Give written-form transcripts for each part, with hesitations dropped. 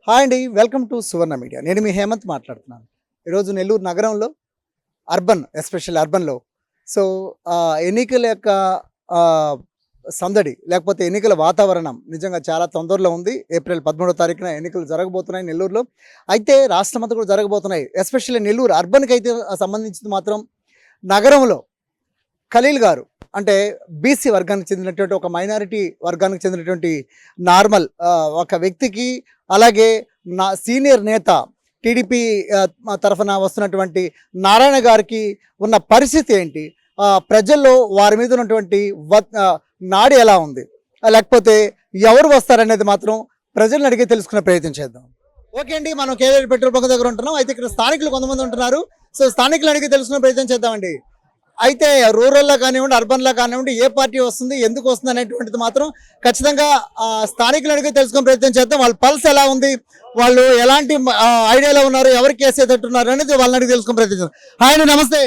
Hi అండి, welcome to Suvarna media. నేను మీ హేమంత్ మాట్లాడుతున్నాను. ఈరోజు నెల్లూరు నగరంలో ఎస్పెషల్ అర్బన్లో సో ఎన్నికల యొక్క ఆ, సందడి లేకపోతే ఎన్నికల వాతావరణం నిజంగా చాలా తొందరలో ఉంది. ఏప్రిల్ 13వ తారీఖున ఎన్నికలు జరగబోతున్నాయి నెల్లూరులో. అయితే రాష్ట్రమంతా కూడా జరగబోతున్నాయి. ఎస్పెషల్లీ నెల్లూరు అర్బన్కి అయితే సంబంధించింది మాత్రం నగరంలో ఖలీల్ గారు అంటే బీసీ వర్గానికి చెందినటువంటి ఒక మైనారిటీ వర్గానికి చెందినటువంటి నార్మల్ ఒక వ్యక్తికి, అలాగే నా సీనియర్ నేత టీడీపీ తరఫున వస్తున్నటువంటి నారాయణ గారికి ఉన్న పరిస్థితి ఏంటి, ప్రజల్లో వారి మీద ఉన్నటువంటి నాడి ఎలా ఉంది, లేకపోతే ఎవరు వస్తారనేది మాత్రం ప్రజలను అడిగి తెలుసుకునే ప్రయత్నం చేద్దాం. ఓకే అండి, మనం కేవలం పెట్రోల్ బంక్ దగ్గర ఉంటున్నాం. అయితే ఇక్కడ స్థానికులు కొంతమంది ఉంటున్నారు. సో స్థానికులు అడిగి తెలుసుకునే ప్రయత్నం చేద్దామండి. అయితే రూరల్లో కానివ్వండి, అర్బన్లో కానివ్వండి, ఏ పార్టీ వస్తుంది, ఎందుకు వస్తుంది అనేటువంటిది మాత్రం ఖచ్చితంగా స్థానికులు అడిగి తెలుసుకునే ప్రయత్నం చేద్దాం. వాళ్ళ పల్స్ ఎలా ఉంది, వాళ్ళు ఎలాంటి ఐడియాలో ఉన్నారు, ఎవరికి వేసేటట్టున్నారు అనేది వాళ్ళని అడిగి తెలుసుకునే ప్రయత్నం చేద్దాం. హాయ్ అండి, నమస్తే.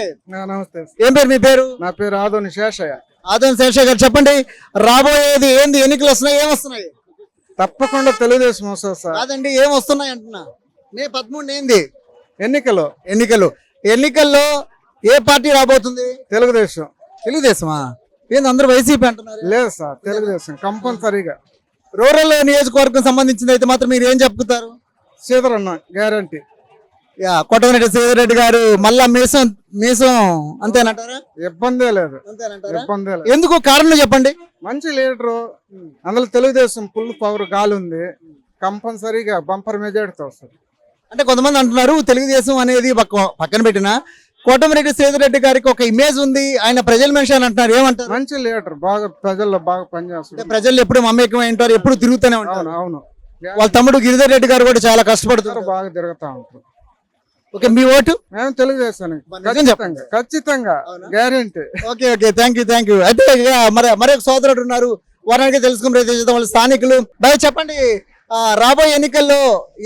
నమస్తే. ఏం పేరు మీ పేరు? నా పేరు ఆదోని శేషయ్య. ఆదోని శేషయ్య గారు, చెప్పండి రాబోయేది ఏంది, ఎన్నికలు వస్తున్నాయి, ఏమొస్తున్నాయి? తప్పకుండా తెలుగుదేశం వస్తుంది సార్. కాదండి, ఏం వస్తున్నాయి అంటున్నా. మే 13 ఏంది ఎన్నికలు ఎన్నికల్లో ఏ పార్టీ రాబోతుంది? తెలుగుదేశం. తెలుగుదేశమా? ఏంది అందరూ వైసీపీ అంటున్నారు? లేదు సార్, తెలుగుదేశం కంపల్సరీగా. రూరల్ నియోజకవర్గం సంబంధించింది అయితే మాత్రం మీరు ఏం చెప్పుతారు? సీదరన్న గ్యారంటీ. కోటమిరెడ్డి శ్రీధర్ గారు మళ్ళా మీసం అంతేనంటారా? ఇబ్బందే లేదు. అంతేనంటారా? ఇబ్బందే లేదు. ఎందుకు కారణం చెప్పండి. మంచి లీడరు, అందులో తెలుగుదేశం ఫుల్ పవర్ గాలి ఉంది. కంపల్సరీగా బంపర్ మెజార్టీతో వస్తుంది. అంటే కొంతమంది అంటున్నారు తెలుగుదేశం అనేది పక్కన పెట్టిన కోటమిరెడ్డి శ్రీధర్ రెడ్డి గారికి ఒక ఇమేజ్ ఉంది, ఆయన ప్రజల మనిషి అని అంటున్నారు. ఏమంటారు? మంచి లీడర్, బాగా ప్రజల్లో బాగా పనిచేస్తారు. ప్రజలు ఎప్పుడు మమేకమై ఉంటారు, ఎప్పుడు తిరుగుతూనే ఉంటారు. అవును. వాళ్ళ తమ్ముడు గిరిధర్ రెడ్డి గారు కూడా చాలా కష్టపడుతారు, బాగా తిరుగుతా ఉంటారు. ఓకే, మీ ఓటు? మేము తెలుగుదేశానికి ఖచ్చితంగా గ్యారంటీ. Okay, thank you. అయితే మరి ఒక సోదరుడు ఉన్నారు, వారికి తెలుసుకుని ప్రయత్నం చేద్దాం. వాళ్ళ స్థానికులు. చెప్పండి, రాబోయే ఎన్నికల్లో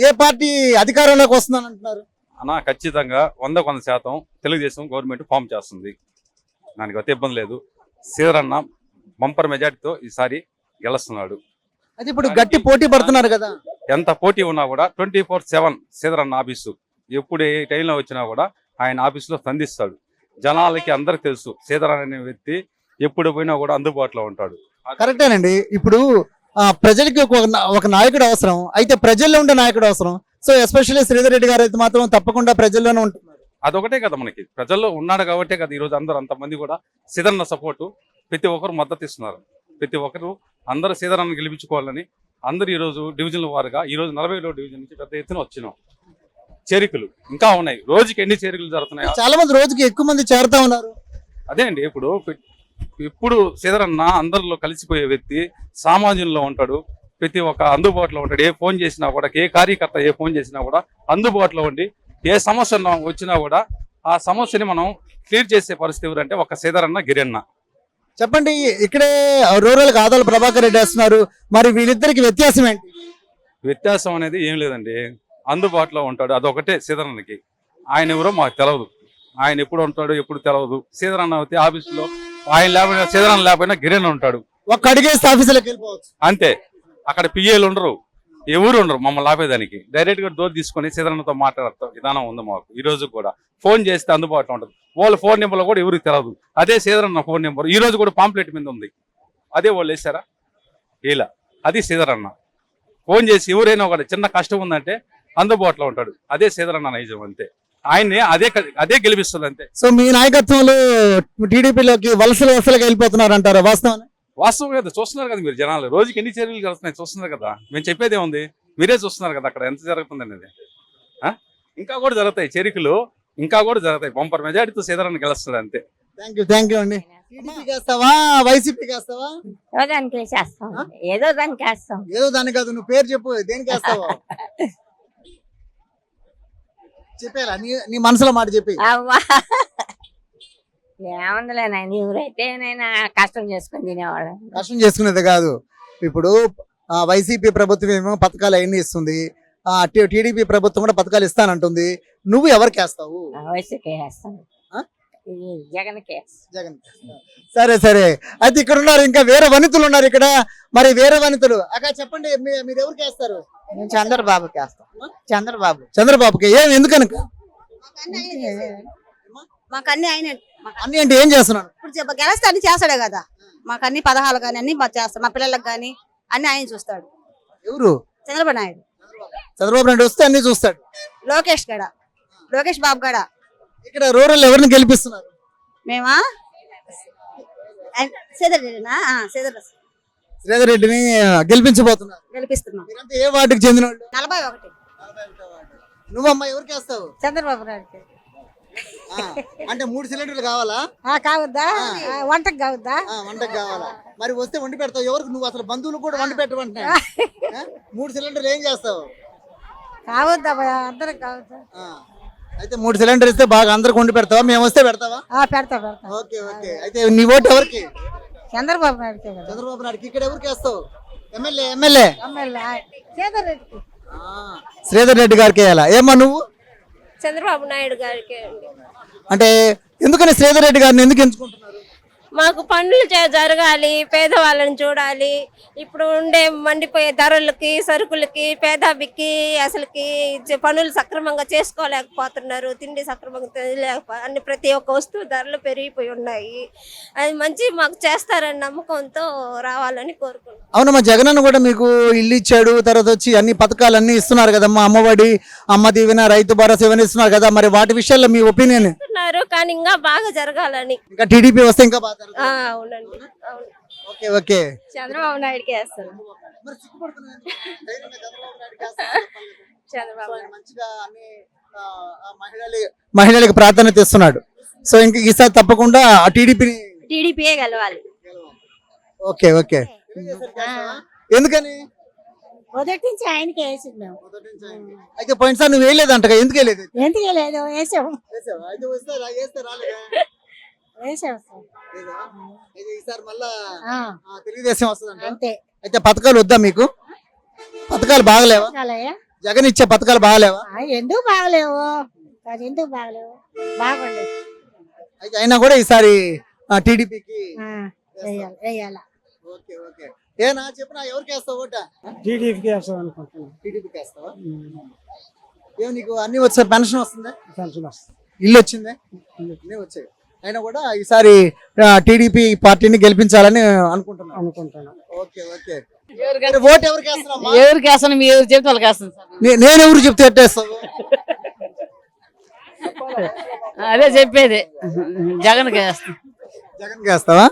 ఏ పార్టీ అధికారంలోకి వస్తుందని అంటున్నారు? అన్నా ఖచ్చితంగా 100% తెలుగుదేశం గవర్నమెంట్ ఫామ్ చేస్తుంది. దానికి అయితే ఇబ్బంది లేదు. శ్రీధరన్న బంపర్ మెజార్టీతో ఈసారి గెలుస్తున్నాడు. అయితే ఇప్పుడు గట్టి పోటీ పడుతున్నారు కదా. ఎంత పోటీ ఉన్నా కూడా 24/7 శ్రీధరన్న ఆఫీసు ఎప్పుడు ఏ టైంలో వచ్చినా కూడా ఆయన ఆఫీసులో స్పందిస్తాడు. జనాలకి అందరికి తెలుసు శ్రీధరన్న అనే వ్యక్తి ఎప్పుడు పోయినా కూడా అందుబాటులో ఉంటాడు. కరెక్టేనండి. ఇప్పుడు ప్రజలకి ఒక నాయకుడు అవసరం, అయితే ప్రజల్లో ఉండే నాయకుడు అవసరం. సో ఎస్పెషల్లీ శ్రీధర్ రెడ్డి గారు అయితే మాత్రం తప్పకుండా ప్రజల్లోనే ఉంటున్నారు. అదొకటే కదా మనకి, ప్రజల్లో ఉన్నాడు కాబట్టే కదా ఈరోజు అందరూ అంతమంది కూడా శ్రీధరన్న సపోర్టు ప్రతి ఒక్కరు మద్దతు ఇస్తున్నారు. ప్రతి ఒక్కరు అందరూ శ్రీధరన్న గెలిపించుకోవాలని అందరూ ఈరోజు డివిజన్ల వారుగా ఈరోజు 47వ డివిజన్ నుంచి పెద్ద ఎత్తున వచ్చినాం. చేరికలు ఇంకా ఉన్నాయి. రోజుకి ఎన్ని చేరికలు జరుగుతున్నాయి? చాలా మంది రోజుకి ఎక్కువ మంది చేరుతా ఉన్నారు. అదే అండి, ఇప్పుడు శ్రీధరన్న అందరిలో కలిసిపోయే వ్యక్తి, సామాజికంలో ఉంటాడు, ప్రతి ఒక్క అందుబాటులో ఉంటాడు. ఏ ఫోన్ చేసినా కూడా, ఏ కార్యకర్త ఏ ఫోన్ చేసినా కూడా అందుబాటులో ఉండి ఏ సమస్య వచ్చినా కూడా ఆ సమస్యని మనం క్లియర్ చేసే పరిస్థితి ఎవరంటే ఒక శ్రీధరన్న గిరన్న. చెప్పండి, ఇక్కడే రూరల్ ఆదాల ప్రభాకర్ రెడ్డి వేస్తున్నారు, మరి వీళ్ళిద్దరికి వ్యత్యాసం ఏంటి? వ్యత్యాసం అనేది ఏం లేదండి, అందుబాటులో ఉంటాడు, అదొకటే శ్రీధరన్నకి. ఆయన ఎవరో మాకు తెలియదు, ఆయన ఎప్పుడు ఉంటాడు ఎప్పుడు తెలియదు. శ్రీధరన్న అయితే ఆఫీసులో ఆయన లేకపోయినా శ్రీధరన్న లేకపోయినా గిరన్న ఉంటాడు. ఒక్క అడిగేస్తే ఆఫీసులోకి వెళ్ళిపోవచ్చు అంతే. అక్కడ పిఏలు ఉండరు, ఎవరు ఉండరు మమ్మల్ని ఆపేదానికి. డైరెక్ట్ గా డోర్ తీసుకొని శ్రీధరన్నతో మాట్లాడతాం విధానం ఉంది మాకు. ఈ రోజు కూడా ఫోన్ చేస్తే అందుబాటులో ఉంటుంది. వాళ్ళ ఫోన్ నెంబర్లో కూడా ఎవరికి తెలియదు. అదే శ్రీధరన్న ఫోన్ నెంబర్ ఈ రోజు కూడా పాంప్లెట్ మీద ఉంది. అదే వాళ్ళు వేసారా ఇలా, అది శ్రీధరన్న. ఫోన్ చేసి ఎవరైనా ఒక చిన్న కష్టం ఉందంటే అందుబాటులో ఉంటాడు. అదే శ్రీధరన్న నైజం. అంతే, ఆయన్ని అదే గెలిపిస్తుంది అంతే. సో మీ నాయకత్వంలో టీడీపీలోకి వలసలుగా వెళ్ళిపోతున్నారు అంటారా? వాస్తవం కదా, చూస్తున్నారు కదా మీరు. జనాలు రోజుకి ఎన్ని చర్యలు జరుగుతున్నాయి చూస్తున్నారు కదా. మేము చెప్పేదే ఉంది, మీరే చూస్తున్నారు కదా అక్కడ ఎంత జరుగుతుంది అనేది. ఇంకా కూడా జరుగుతాయి చేరికలు, ఇంకా కూడా జరుగుతాయి. బంపర్ మెజార్టీతో శ్రీధరన్న గెలుస్తాడు అంతే. థ్యాంక్ యూ అండి. టీడీపీకి వేస్తావా, వైసీపీకి వేస్తావా? ఏదో దాన్ని కాదు, నువ్వు పేరు చెప్పు, దేనికి వేస్తావా? చెప్పేలా నీ మనసులో మాట చెప్పి. ఏముందిలేనండి, ఎవరైతే నేను కష్టం చేసుకుని తినేవాడు. కష్టం చేసుకునేది కాదు. ఇప్పుడు వైసీపీ ప్రభుత్వం ఏమో పథకాలు అవన్నీ ఇస్తుంది, టీడీపీ ప్రభుత్వం కూడా పథకాలు ఇస్తానంటుంది. నువ్వు ఎవరికి వేస్తావు? వైసీపీ వేస్తాను. ఇది జగన్కే జగన్. సరే సరే, అయితే ఇక్కడ ఉన్నారు ఇంకా వేరే వనితులు ఉన్నారు ఇక్కడ. మరి వేరే వనితులు అక్క చెప్పండి, మీరు ఎవరికి వేస్తారు? నేను చంద్రబాబుకి వేస్తాం. చంద్రబాబు. చంద్రబాబుకి. ఎందుకనక? మాకు అన్ని ఆయన అన్ని అంటే ఏం చేస్తున్నాను? ఇప్పుడు గెలిస్తే అన్ని చేస్తాడే కదా. మాకు అన్ని పదహాలు కానీ అన్ని చేస్తాడు. మా పిల్లలకు కానీ అన్ని ఆయన చూస్తాడు. ఎవరు? చంద్రబాబు నాయుడు. చంద్రబాబు నాయుడు వస్తే అన్ని చూస్తాడు. లోకేష్ గడ, లోకేష్ బాబు గడ. ఇక్కడ రూరల్ ఎవరిని గెలిపిస్తున్నారు? మేమా సేదరెడ్డినా? శ్రీధర్ రెడ్డిని గెలిపించబోతున్నారు. గెలిపిస్తున్నాం. మీరంతా ఏ వార్డుకి చెందిన వాళ్ళు? 41. నువ్వమ్మా ఎవరికి వేస్తావు? చంద్రబాబు నాయుడు. అంటే 3 సిలిండర్లు కావాలా? కావద్దా? వంటకు కావద్దా? వంటకు కావాలా? మరి వస్తే వండి పెడతావు. ఎవరికి? నువ్వు అసలు బంధువులు కూడా వండి పెట్టమంటున్నా. 3 సిలిండర్లు ఏం చేస్తావు? కావద్దా? అందరికి కావద్దా? అయితే 3 సిలిండర్ ఇస్తే బాగా అందరికి వండి పెడతావా? మేము వస్తే పెడతావా? పెడతా. Okay okay. అయితే నీ ఓటు ఎవరికి? చంద్రబాబు నాయుడు. చంద్రబాబు నాయుడుకి. ఇక్కడ ఎవరికి వేస్తావు? ఎమ్మెల్యే సేదరెడ్డికి. శ్రీధర్ రెడ్డి గారికి వేయాలా? ఏమ్మా నువ్వు? చంద్రబాబు నాయుడు గారికి. అంటే ఎందుకని శ్రీధర్ రెడ్డి గారిని ఎందుకు ఎంచుకుంటున్నారు? మాకు పనులు జరగాలి, పేదవాళ్ళని చూడాలి. ఇప్పుడు ఉండే మండిపోయే ధరలకి, సరుకులకి, పేదాభికి అసలుకి పనులు సక్రమంగా చేసుకోలేకపోతున్నారు. తిండి సక్రమంగా అన్ని ప్రతి ఒక్క వస్తువు ధరలు పెరిగిపోయి ఉన్నాయి. అది మంచి మాకు చేస్తారని నమ్మకంతో రావాలని కోరుకుంటున్నాం. అవునమ్మా, జగనన్న కూడా మీకు ఇల్లు ఇచ్చాడు, తర్వాత వచ్చి అన్ని పథకాలు అన్ని ఇస్తున్నారు కదమ్మా. అమ్మఒడి, అమ్మ దీవెన, రైతు భరోసా ఇవన్నీ ఇస్తున్నారు కదా. మరి వాటి విషయాల్లో మీ ఒపీనియన్? కానీ ఇంకా బాగా జరగాలని. ఇంకా టీడీపీ వస్తే ఇంకా బాగా జరుగుతుంది. అవునండి, అవును. Okay okay. చంద్రబాబు నాయుడుకి వేస్తారు. చంద్రబాబు మంచిగా అన్ని మహిళలకు ప్రాధాన్యత ఇస్తున్నాడు. సో ఇంకా ఈసారి తప్పకుండా టీడీపీయే గెలవాలి. Okay okay. ఎందుకని? మొదటి నుంచి ఆయనకి వేసినాం. అయితే పోయినసారి నువ్వు వేయలేదంట, ఎందుకు వేయలేదు? ఎందుకు లేదు? వేసాము. ఈసారి మళ్ళా తెలుగుదేశం వస్తుందంట. అంతే. అయితే పథకాలు వద్దా మీకు? పథకాలు బాగలేవా? జగన్ ఇచ్చే పథకాలు బాగలేవా? ఎందుకు బాగలేవు? ఎందుకు బాగలేవు? బాగుంది. అయితే అయినా కూడా ఈసారి టీడీపీకి వేయాల. Okay okay. ఏనా చెప్పినా ఎవరికి వేస్తావు ఓట? టీడీపీకి వేస్తాం అనుకుంటున్నాం. టీడీపీకి వేస్తావా? ఏమో నీకు అన్ని వచ్చా? పెన్షన్ వస్తుందా? పెన్షన్ వస్తుంది. ఇల్లు వచ్చిందే? అన్నీ వచ్చాయి. అయినా కూడా ఈసారి టీడీపీ పార్టీని గెలిపించాలని అనుకుంటున్నాను. Okay okay. ఓటు ఎవరికి వేస్తున్నావు? ఎవరికి వేస్తాను? మీ ఎవరు చెప్తే వాళ్ళకి వేస్తాను సార్. నేను ఎవరు చెప్తే ఎట్టేస్తావు? అదే చెప్పేది, జగన్కి వేస్తాం. జగన్కి వేస్తావా?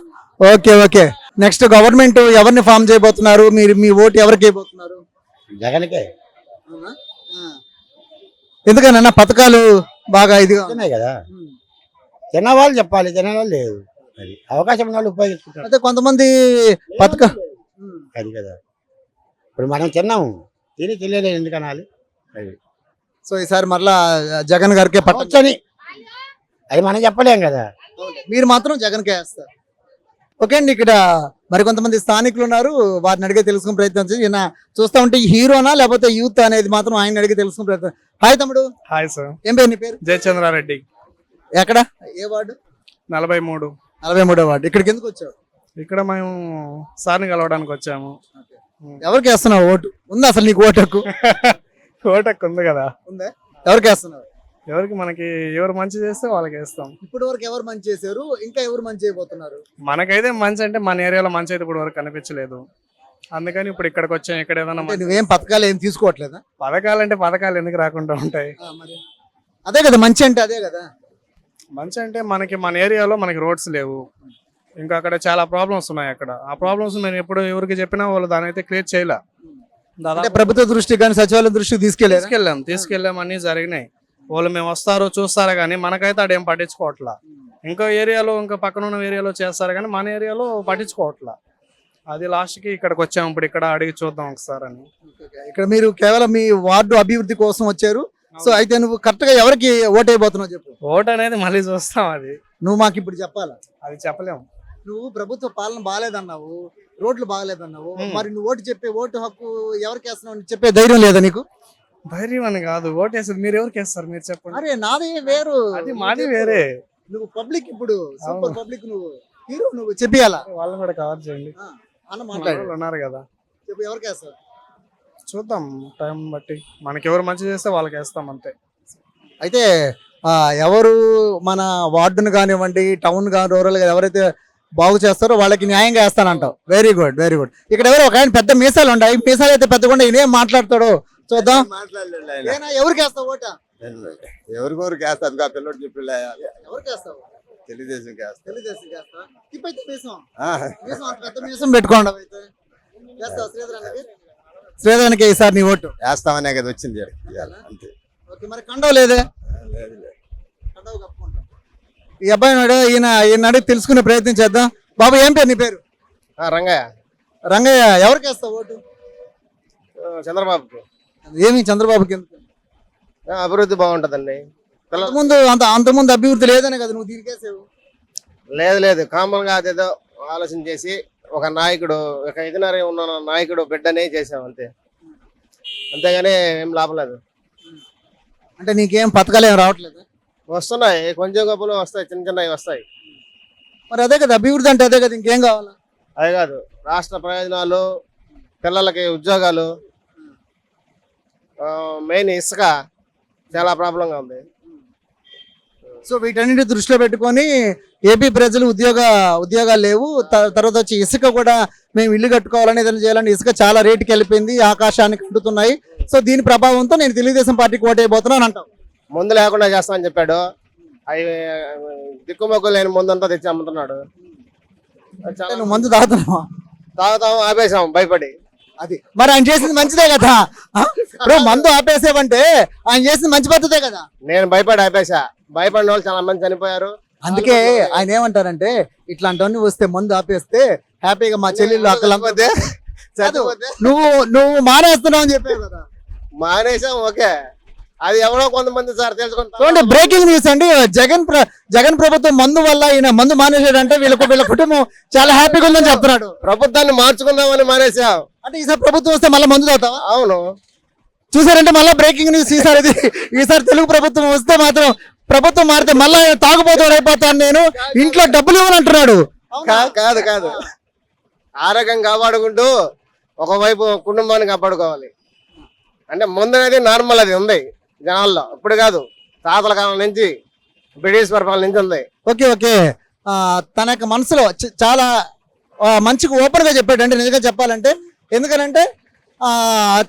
Okay okay. నెక్స్ట్ గవర్నమెంట్ ఎవరిని ఫామ్ చేయబోతున్నారు? మీరు మీ ఓటు ఎవరికి వేయబోతున్నారు? జగన్కే. ఎందుకన్నా పథకాలు బాగా ఇదిగా కదా, తిన్నవాళ్ళు చెప్పాలి, తినవాళ్ళు లేదు. అది అవకాశం ఉన్న వాళ్ళు ఉపయోగించుకుంటారు. అయితే కొంతమంది అది కదా, ఇప్పుడు మనం తిన్నాము, తెలియలేదు ఎందుకు అనాలి. అది సో ఈసారి మరలా జగన్ గారికే పట్టొచ్చని అది మనం చెప్పలేం కదా. మీరు మాత్రం జగన్కే వేస్తారు. ఓకే అండి, ఇక్కడ మరికొంతమంది స్థానికులు ఉన్నారు, వారిని అడిగే తెలుసుకునే ప్రయత్నం చేసి ఈయన చూస్తా ఉంటే హీరోనా లేకపోతే యూత్ అనేది మాత్రం ఆయన అడిగి తెలుసుకునే ప్రయత్నం. హాయ్ తమ్ముడు. Hi sir. ఏం పేరు నీ పేరు? జయచంద్రారెడ్డి. ఎక్కడ? ఏ వార్డు? 43. 43వ వార్డు. ఇక్కడికి ఎందుకు వచ్చావు? ఇక్కడ మేము సార్ని కలవడానికి వచ్చాము. ఎవరికి వేస్తున్నావు ఓటు? ఉందా అసలు నీకు ఓటు హక్కు? ఓటకు ఉంది కదా. ఉందా? ఎవరికి వేస్తున్నావు? ఎవరికి మనకి ఎవరు మంచి చేస్తే వాళ్ళకి వేస్తాం. ఇప్పటి వరకు ఎవరు మంచి చేశారు, ఇంకా ఎవరు మంచి చేయబోతున్నారు? మనకైతే మంచి అంటే మన ఏరియాలో మంచి అయితే ఇప్పుడు వరకు కనిపించలేదు. అందుకని ఇప్పుడు ఇక్కడికి వచ్చాం. ఇక్కడ ఏదైనా నువ్వేం పథకాలు ఏం తీసుకోవట్లేదా? పథకాలంటే పథకాలు ఎందుకు రాకుండా ఉంటాయి? అదే కదా మంచి అంటే, అదే కదా మంచి అంటే. మనకి మన ఏరియాలో మనకి రోడ్స్ లేవు, ఇంకా అక్కడ చాలా ప్రాబ్లమ్స్ ఉన్నాయి. అక్కడ ఆ ప్రాబ్లమ్స్ మేము ఎప్పుడు ఎవరికి చెప్పినా వాళ్ళు దాని అయితే క్లియర్ చేయలే. దాదాపు ప్రభుత్వ దృష్టికి కానీ సచివాలయం దృష్టికి తీసుకెళ్ళాం అన్ని జరిగినాయి. వాళ్ళు మేము వస్తారో చూస్తారా కానీ మనకైతే అదేం పట్టించుకోవట్లా. ఇంకో ఏరియాలో ఇంకా పక్కన ఉన్న ఏరియాలో చేస్తారు కానీ మన ఏరియాలో పట్టించుకోవట్లా. అది లాస్ట్కి ఇక్కడికి వచ్చాము. ఇప్పుడు ఇక్కడ అడిగి చూద్దాం ఒకసారి అని. ఇక్కడ మీరు కేవలం మీ వార్డు అభివృద్ధి కోసం వచ్చారు. సో అయితే నువ్వు కరెక్ట్ గా ఎవరికి ఓటు అయిపోతున్నావు చెప్పు. ఓటు అనేది మళ్ళీ చూస్తాం. అది నువ్వు మాకు ఇప్పుడు చెప్పాలా? అది చెప్పలేము. నువ్వు ప్రభుత్వ పాలన బాగాలేదన్నావు, రోడ్లు బాగాలేదన్నావు, మరి నువ్వు ఓటు చెప్పే ఓటు హక్కు ఎవరికి వేస్తున్నావు చెప్పే ధైర్యం లేదా నీకు? ధైర్యం అని కాదు, ఓటు వేసేది మీరు ఎవరికి వేస్తారు మీరు చెప్పండి. అరే నాది వేరు, అది మాది వేరే. నువ్వు పబ్లిక్ ఇప్పుడు సూపర్ పబ్లిక్ నువ్వు హీరో నువ్వు చెప్పియాలా వాళ్ళని కూడా కవర్ చేయండి. అన్న మన మాట్లాడు వాళ్ళు ఉన్నారు కదా, చెప్పు ఎవరికి వేస్తావు చూద్దాం టైం బట్టి. మనకి ఎవరు మంచి చేస్తే వాళ్ళకి వేస్తాం అంతే. అయితే ఎవరు మన వార్డును కానివ్వండి టౌన్ కానీ రూరల్ ఎవరైతే బాగు చేస్తారో వాళ్ళకి న్యాయంగా వేస్తానంటావు. Very good very good. ఇక్కడ ఎవరు ఒక ఆయన పెద్ద మీసాలు ఉన్నాయి, మీసాలు అయితే పెద్దకుండా ఈయన ఏం మాట్లాడతాడు చూద్దాం. ఏనా ఎవరికి వేస్తావు ఓట? ఎవరికొరికి వేస్తాను పిల్లడు చెప్పి ఎవరికి వేస్తావు? తెలుగుదేశం తెలుగుదేశం వేస్తావా? ఇప్పుడైతే మీసం మీసం అంత పెద్ద మీసం పెట్టుకోండి అయితే వేస్తావా శ్రీధరానికి? శ్రీధరానికి ఈసారి నీ ఓటు వేస్తామనే కదా వచ్చింది అంతే. ఓకే మరి కండవ లేదే? కండవ కప్పుకుంటాం. ఈ అబ్బాయి నాడు ఈయన అడిగి తెలుసుకునే ప్రయత్నం చేద్దాం. బాబు ఏం పేరు నీ పేరు? రంగయ్య. రంగయ్య ఎవరికి వేస్తావు ఓటు? చంద్రబాబుకి. ఏమి చంద్రబాబుకి ఎందుకు? అభివృద్ధి బాగుంటదండి. అంతకుముందు అభివృద్ధి లేదనే కదా నువ్వు దీనికేసావు? లేదు కామన్ గా అదేదో ఆలోచన చేసి ఒక నాయకుడు, ఒక ఎదినరీ ఉన్న నాయకుడు బిడ్డనే చేసాం అంతే, అంతేగాని ఏం లాభం లేదు. అంటే నీకేం పథకాలు ఏం రావట్లేదు? వస్తున్నాయి, కొంచెం గొప్పలు వస్తాయి, చిన్నవి వస్తాయి. మరి అదే కదా అభివృద్ధి అంటే, అదే కదా, ఇంకేం కావాలా? అదే కాదు, రాష్ట్ర ప్రయోజనాలు, పిల్లలకి ఉద్యోగాలు, మెయిన్ ఇసుక చాలా ప్రాబ్లంగా ఉంది. సో వీటన్నిటి దృష్టిలో పెట్టుకొని ఏపీ ప్రజలు ఉద్యోగాలు లేవు, తర్వాత వచ్చి ఇసుక కూడా మేము ఇల్లు కట్టుకోవాలని ఏదైనా చేయాలని ఇసుక చాలా రేటుకి వెళ్ళిపోయింది, ఆకాశానికి అంటుతున్నాయి. సో దీని ప్రభావంతో నేను తెలుగుదేశం పార్టీకి ఓటైపోతున్నాను అంటాం. ముందు లేకుండా చేస్తామని చెప్పాడు, అవి దిక్కుమొక్కు లేని ముందంతా తెచ్చి అమ్ముతున్నాడు. నువ్వు మందు తాగుతున్నావా? తాగుతాము, ఆపేసాం భయపడి. అది మరి ఆయన చేసింది మంచిదే కదా. ఇప్పుడు మందు ఆపేసేవంటే ఆయన చేసింది మంచి పద్ధతే కదా. నేను భయపడి ఆపేసా, భయపడిన వాళ్ళు చాలా మంది చనిపోయారు. అందుకే ఆయన ఏమంటారంటే ఇట్లాంటివన్నీ వస్తే మందు ఆపేస్తే హ్యాపీగా మా చెల్లెళ్ళు అక్కలంపోతే నువ్వు మానేస్తున్నావు అని చెప్పావు కదా. మానేసాం, ఓకే, అది ఎవరో కొంతమంది సార్ తెలుసుకుంటారు. చూడండి బ్రేకింగ్ న్యూస్ అండి, జగన్ ప్రభుత్వం మందు వల్ల ఈయన మందు మానేసాడంటే వీళ్ళ కుటుంబం చాలా హ్యాపీగా ఉందని చెప్తున్నాడు. ప్రభుత్వాన్ని మార్చుకుందామని మానేసాం. అంటే ఈసారి ప్రభుత్వం వస్తే మళ్ళీ మందు తాగుతావా? అవును, చూసారంటే మళ్ళీ బ్రేకింగ్ న్యూస్. ఈసారి తెలుగు ప్రభుత్వం వస్తే మాత్రం ప్రభుత్వం మారితే మళ్ళీ తాగుబోతాడు అయిపోతాను నేను, ఇంట్లో డబ్బులు ఇవ్వనంటున్నాడు. కాదు, ఆరోగ్యం కాపాడుకుంటూ ఒకవైపు కుటుంబాన్ని కాపాడుకోవాలి. అంటే ముందనేది నార్మల్, అది ఉంది జనాల్లో, ఇప్పుడు కాదు, తాతల కాలం నుంచి బ్రిటిష్ పరిపాలన నుంచి ఉంది. ఓకే తన యొక్క మనసులో చాలా మంచిగా ఓపెన్ గా చెప్పాడండి నిజంగా చెప్పాలంటే. ఎందుకనంటే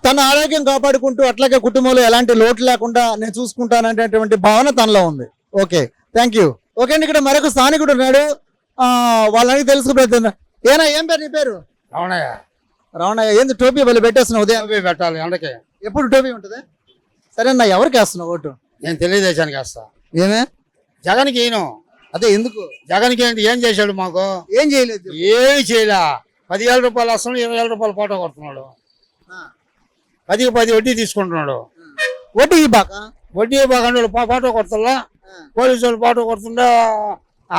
తన ఆరోగ్యం కాపాడుకుంటూ అట్లాగే కుటుంబంలో ఎలాంటి లోటు లేకుండా నేను చూసుకుంటాననేటువంటి భావన తనలో ఉంది. Okay, thank you. ఓకే అండి, ఇక్కడ మరొక స్థానికుడు ఉన్నాడు, వాళ్ళని తెలుసుకుపోతున్నా. ఏం పేరు నీ పేరు? రావణయ్య. ఏంది టోపీ వాళ్ళు పెట్టేస్తున్నావు? ఉదయం పెట్టాలి ఎండకే. ఎప్పుడు టోపీ ఉంటుంది? సరే అన్న, ఎవరికి వేస్తున్నావు ఓటు? నేను తెలుగుదేశానికి వేస్తా. ఏమే? జగన్కి వేయను. అదే ఎందుకు? జగన్కి ఏంటి, ఏం చేశాడు మాకు? ఏం చేయలేదు. ఏమి చేయలే. 10,000 రూపాయలు వస్తున్నాడు, 20,000 రూపాయలు ఫోటో కొడుతున్నాడు, 10కి 10 వడ్డీ తీసుకుంటున్నాడు. వడ్డీ బాక వాళ్ళు ఫోటో కొడుతున్నా, పోలీసు వాళ్ళు ఫోటో కొడుతుండే,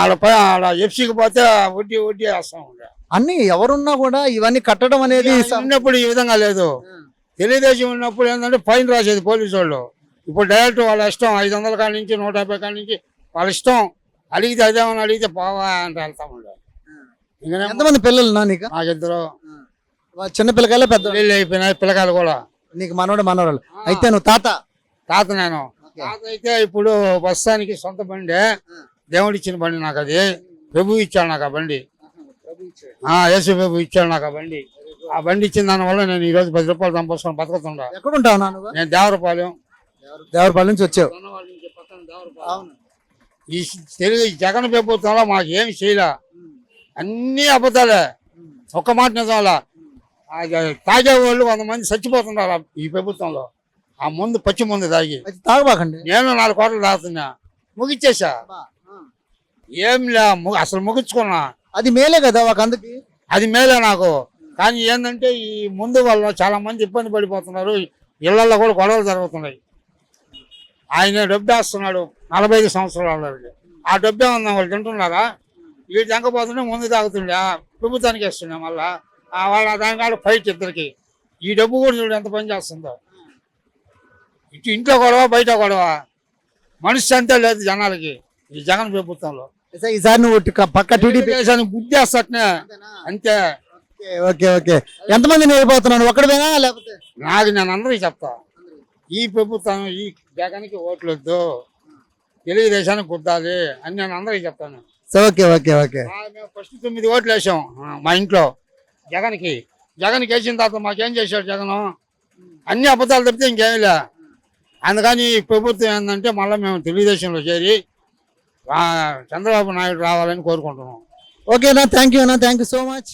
ఆడ ఎఫ్సీకి పోతే వడ్డీ వేస్తా ఉండే. అన్ని ఎవరున్నా కూడా ఇవన్నీ కట్టడం అనేది ఉన్నప్పుడు ఈ విధంగా లేదు. తెలుగుదేశం ఉన్నప్పుడు ఏంటంటే ఫైన్ రాసేది పోలీసు వాళ్ళు. ఇప్పుడు డైరెక్ట్ వాళ్ళ ఇష్టం, 500 కాడి నుంచి 150 కాడి నుంచి వాళ్ళ ఇష్టం. అడిగితే అదేమని అడిగితే పోవా అంటే వెళ్తా ఉండే. ఎంతమంది పిల్లలు నీకు? నాకు ఇద్దరు చిన్న పిల్లకాయలు, పెద్ద అయిపోయినాయి పిల్లకాయలు కూడా. నీకు మనవరాలు అయితే నువ్వు తాత నేను తాత అయితే ఇప్పుడు ప్రస్తుతానికి సొంత బండి, దేవుడు ఇచ్చిన బండి నాకు, అది ప్రభు ఇచ్చాడు నాకు ఆ బండి. యేసు ప్రభు ఇచ్చాడు నాకు ఆ బండి. ఆ బండి ఇచ్చిన దాని వల్ల నేను ఈ రోజు 10 రూపాయలు సంపాదించుకొని బతుకుతుండా. ఎక్కడ ఉంటావు? నేను దేవరపాలెం నుంచి వచ్చావు. ఈ తెలుగు జగన్ ప్రభుత్వంలో మాకు ఏమి చేయలే, అన్ని అబద్ధాలే, ఒక్క మాట నిజంలా. తాగే వాళ్ళు 100 మంది చచ్చిపోతున్నారు ఈ ప్రభుత్వంలో. ఆ ముందు పచ్చి ముందు తాగి తాగబాకండి. నేను 4 కోట్లు తాగుతున్నా, ముగిచ్చేసా. ఏం లే, అసలు ముగించుకున్నా. అది మేలే కదా ఒక అందుకి, అది మేలే నాకు. కానీ ఏంటంటే ఈ ముందు వల్ల చాలా మంది ఇబ్బంది పడిపోతున్నారు, ఇళ్లలో కూడా గొడవలు జరుగుతున్నాయి. ఆయన డబ్బు వేస్తున్నాడు 45 సంవత్సరాల, ఆ డబ్బే ఉన్న వాళ్ళు తింటున్నారా? వీడు తెంకపోతుండే ముందు తాగుతుండే, ప్రభుత్వానికి వేస్తుండే. మళ్ళా వాళ్ళ దానికాడ ఫైట్ ఇద్దరికి. ఈ డబ్బు కూడా చూడు ఎంత పని చేస్తుందో. ఇంట్లో గొడవ, బయట గొడవ, మనిషి అంతే లేదు జనాలకి. ఈ జగన్ ప్రభుత్వంలో. సో ఈసారి నువ్వు పక్క టీడీపీ. తెలుగుదేశానికి గుద్దేస్తనే అంతే. Okay okay. ఎంతమంది వెళ్ళిపోతున్నాను ఒక్కడివేనా లేకపోతే? నేను అందరికీ చెప్తా, ఈ ప్రభుత్వం ఈ జగన్కి ఓట్లు వద్దు, తెలుగుదేశానికి గుద్దాలి అని నేను అందరికీ చెప్తాను. So okay okay okay. మేము ఫస్ట్ 9 ఓట్లు వేసాం మా ఇంట్లో జగన్కి. జగన్కి వేసిన తర్వాత మాకేం చేశాడు జగన్? అన్ని అబద్ధాలు తప్పితే ఇంకేమీ లే. అందుకని ఈ ప్రభుత్వం ఏంటంటే మళ్ళీ మేము తెలుగుదేశంలో చేరి చంద్రబాబు నాయుడు రావాలని కోరుకుంటున్నాం. ఓకేనా, థ్యాంక్ యూ అన్న, థ్యాంక్ యూ సో మచ్.